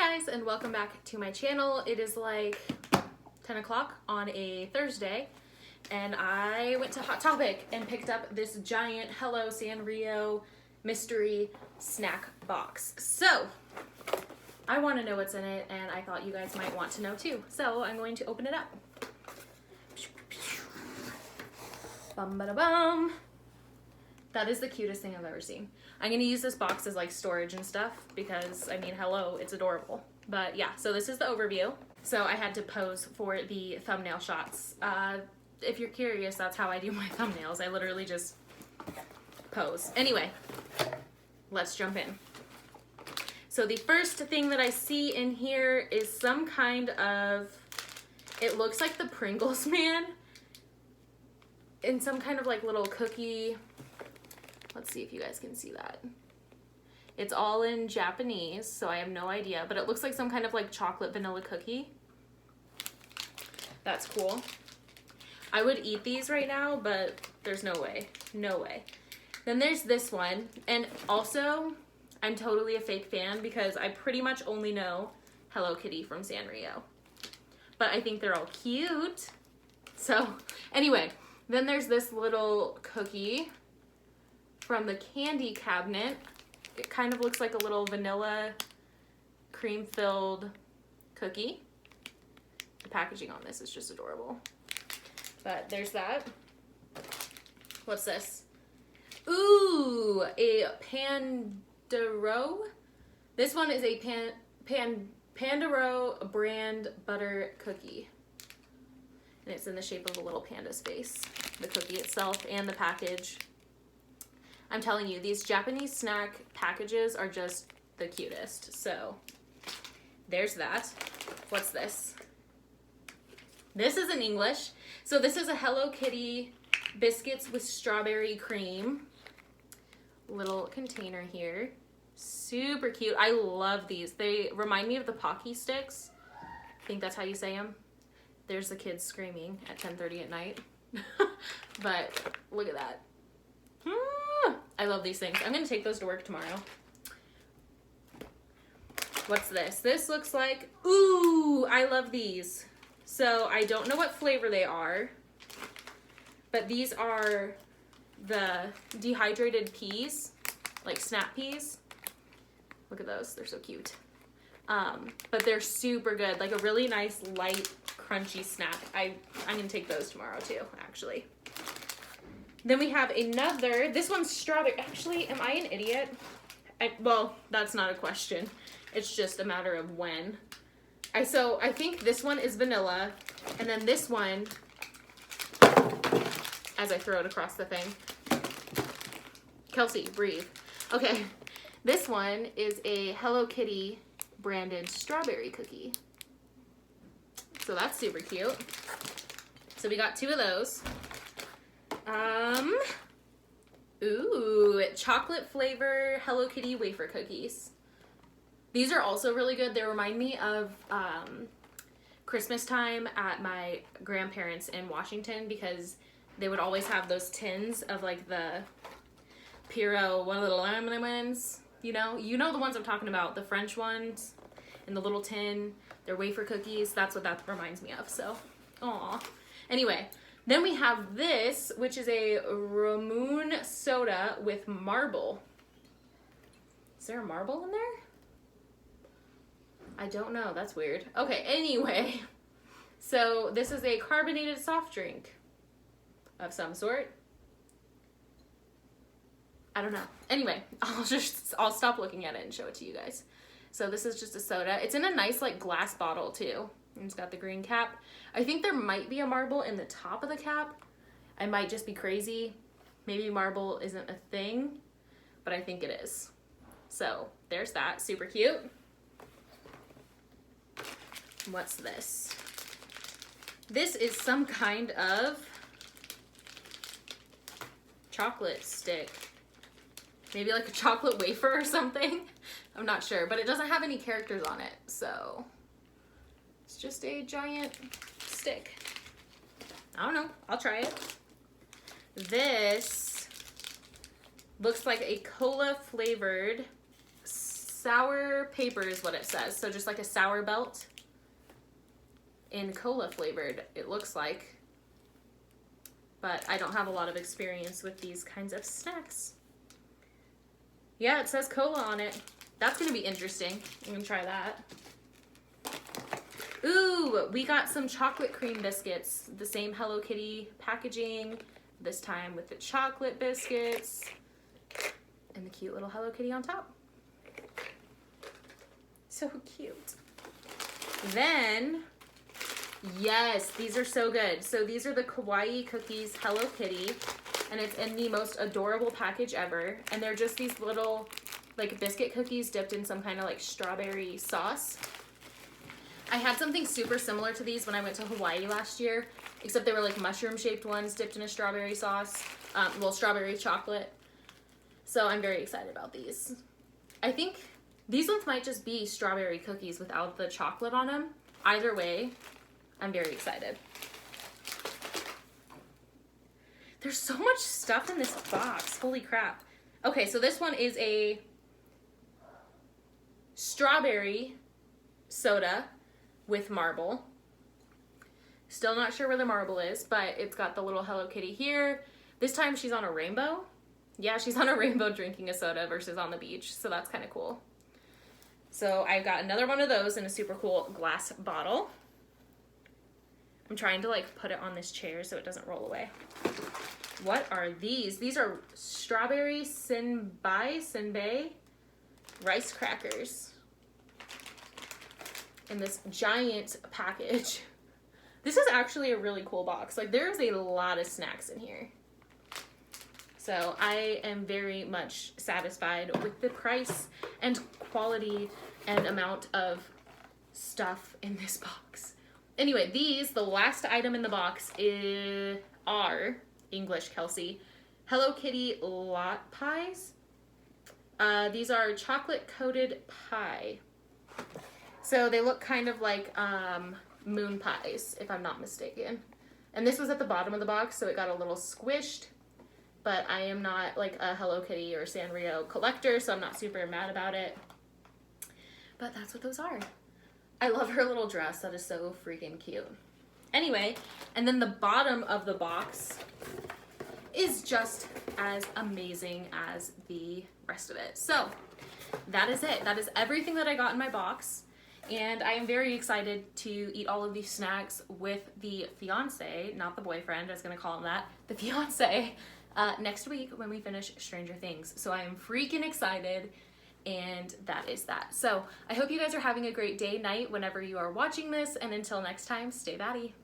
guys, and welcome back to my channel. It is like 10 o'clock on a Thursday, and I went to Hot Topic and picked up this giant Hello Sanrio mystery snack box. So, I want to know what's in it, and I thought you guys might want to know too. So, I'm going to open it up. Bum-ba-da-bum. That is the cutest thing I've ever seen. I'm going to use this box as like storage and stuff because, I mean, hello, it's adorable. But yeah, so this is the overview. So I had to pose for the thumbnail shots. If you're curious, that's how I do my thumbnails. I literally just pose. Anyway, let's jump in. So the first thing that I see in here is some kind of, it looks like the Pringles man in some kind of like little cookie. Let's see if you guys can see that. It's all in Japanese, so I have no idea, but it looks like some kind of like chocolate vanilla cookie. That's cool. I would eat these right now, but there's no way. No way. Then there's this one, and also I'm totally a fake fan because I pretty much only know Hello Kitty from Sanrio. But I think they're all cute. So anyway, then there's this little cookie from the candy cabinet. It kind of looks like a little vanilla cream-filled cookie. The packaging on this is just adorable. But there's that. What's this? Ooh, a Pandero. This one is a Pandero brand butter cookie. And it's in the shape of a little panda's face. The cookie itself and the package. I'm telling you, these Japanese snack packages are just the cutest. So, there's that. What's this? This is in English. So this is a Hello Kitty biscuits with strawberry cream. Little container here. Super cute. I love these. They remind me of the Pocky sticks. I think that's how you say them. There's the kids screaming at 10:30 at night. But look at that. I love these things. I'm going to take those to work tomorrow. What's this? This looks like, ooh, I love these. So I don't know what flavor they are, but these are the dehydrated peas, like snap peas. Look at those. They're so cute. But they're super good. Like a really nice, light, crunchy snack. I'm going to take those tomorrow too, actually. Then we have another, this one's strawberry. Actually, am I an idiot? Well, that's not a question. It's just a matter of when. So I think this one is vanilla, and then this one, as I throw it across the thing. Kelsey, breathe. Okay, this one is a Hello Kitty branded strawberry cookie. So that's super cute. So we got two of those. Ooh, chocolate flavor Hello Kitty wafer cookies. These are also really good. They remind me of Christmas time at my grandparents in Washington because they would always have those tins of like the Piro one of the lemon ones. You know the ones I'm talking about, the French ones in the little tin. They're wafer cookies. That's what that reminds me of. So, aw. Anyway. Then we have this, which is a Ramune soda with marble. Is there a marble in there? I don't know. That's weird. Okay, anyway. So this is a carbonated soft drink of some sort. I don't know. Anyway, I'll stop looking at it and show it to you guys. So this is just a soda. It's in a nice like glass bottle too. And it's got the green cap. I think there might be a marble in the top of the cap. I might just be crazy. Maybe marble isn't a thing, but I think it is. So there's that. Super cute. What's this? This is some kind of chocolate stick. Maybe like a chocolate wafer or something. I'm not sure, but it doesn't have any characters on it, so it's just a giant stick. I don't know. I'll try it. This looks like a cola flavored sour paper is what it says. So just like a sour belt in cola flavored, it looks like. But I don't have a lot of experience with these kinds of snacks. Yeah, it says cola on it. That's gonna be interesting. I'm gonna try that. Ooh, we got some chocolate cream biscuits. The same Hello Kitty packaging, this time with the chocolate biscuits and the cute little Hello Kitty on top. So cute. Then, yes, these are so good. So these are the Kawaii Cookies Hello Kitty, and it's in the most adorable package ever. And they're just these little like biscuit cookies dipped in some kind of like strawberry sauce. I had something super similar to these when I went to Hawaii last year, except they were like mushroom shaped ones dipped in a strawberry sauce, well, strawberry chocolate. So I'm very excited about these. I think these ones might just be strawberry cookies without the chocolate on them. Either way, I'm very excited. There's so much stuff in this box. Holy crap. Okay, so this one is a strawberry soda with marble. Still not sure where the marble is, but it's got the little Hello Kitty here. This time she's on a rainbow. Yeah, she's on a rainbow drinking a soda versus on the beach, so that's kind of cool. So I've got another one of those in a super cool glass bottle. I'm trying to like put it on this chair so it doesn't roll away. What are these? These are strawberry senbei rice crackers in this giant package. This is actually a really cool box. Like there's a lot of snacks in here. So I am very much satisfied with the price and quality and amount of stuff in this box. Anyway, these, the last item in the box are, English Kelsey, Hello Kitty lot pies. These are chocolate coated pie. So they look kind of like moon pies, if I'm not mistaken. And this was at the bottom of the box, so it got a little squished. But I am not like a Hello Kitty or Sanrio collector, so I'm not super mad about it. But that's what those are. I love her little dress. That is so freaking cute. Anyway, and then the bottom of the box is just as amazing as the rest of it. So that is it. That is everything that I got in my box. And I am very excited to eat all of these snacks with the fiance, not the boyfriend, I was gonna call him that, the fiance, next week when we finish Stranger Things. So I am freaking excited, and that is that. So I hope you guys are having a great day, night, whenever you are watching this, and until next time, stay batty.